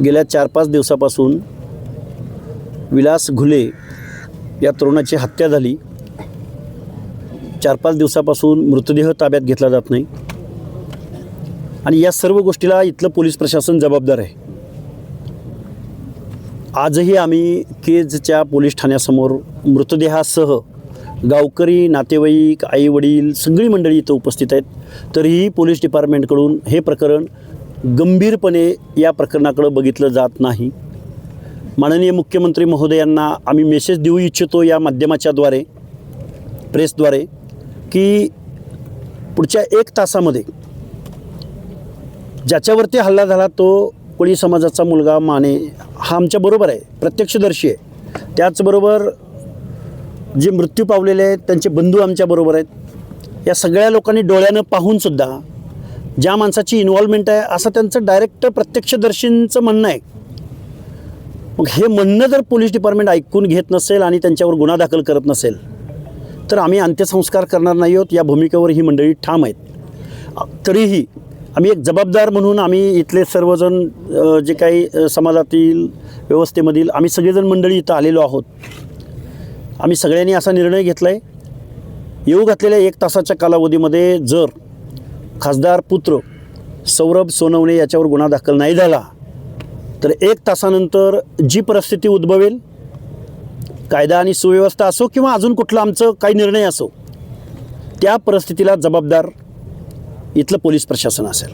गेल्या 4-5 दिवसापासून विलास घुले या तरुणाची हत्या झाली. 4-5 दिवसापासून मृतदेह ताब्यात घेतला जात नाही आणि या सर्व गोष्टीला इथलं पोलीस प्रशासन जबाबदार आहे. आजही आम्ही केजच्या पोलीस ठाण्यासमोर मृतदेहासह गावकरी, नातेवाईक, आईवडील सगळी मंडळी इथं उपस्थित आहेत. तरीही पोलीस डिपार्टमेंटकडून हे प्रकरण गंभीरपणे या प्रकरणाकडे बघितलं जात नाही. माननीय मुख्यमंत्री महोदयांना आम्ही मेसेज देऊ इच्छितो या माध्यमाच्याद्वारे, प्रेसद्वारे, की पुढच्या 1 तासामध्ये ज्याच्यावरती हल्ला झाला तो कोळी समाजाचा मुलगा माने हा आमच्याबरोबर आहे, प्रत्यक्षदर्शी आहे. त्याचबरोबर जे मृत्यू पावलेले आहेत त्यांचे बंधू आमच्याबरोबर आहेत. या सगळ्या लोकांनी डोळ्यानं पाहूनसुद्धा ज्या माणसाची इन्व्हॉल्वमेंट आहे असं त्यांचं डायरेक्ट प्रत्यक्षदर्शींचं म्हणणं आहे. मग हे म्हणणं जर पोलीस डिपार्टमेंट ऐकून घेत नसेल आणि त्यांच्यावर गुन्हा दाखल करत नसेल तर आम्ही अंत्यसंस्कार करणार नाही आहोत. या भूमिकेवर ही मंडळी ठाम आहेत. तरीही आम्ही एक जबाबदार म्हणून आम्ही इथले सर्वजण जे काही समाजातील व्यवस्थेमधील आम्ही सगळेजण मंडळी इथं आलेलो आहोत. आम्ही सगळ्यांनी असा निर्णय घेतला आहे, येऊ घातलेल्या 1 तासाच्या कालावधीमध्ये जर खासदार पुत्र सौरभ सोनवणे याच्यावर गुन्हा दाखल नाही झाला तर 1 तासानंतर जी परिस्थिती उद्भवेल, कायदा आणि सुव्यवस्था असो किंवा अजून कुठला आमचं काही निर्णय असो, त्या परिस्थितीला जबाबदार इथलं पोलीस प्रशासन असेल.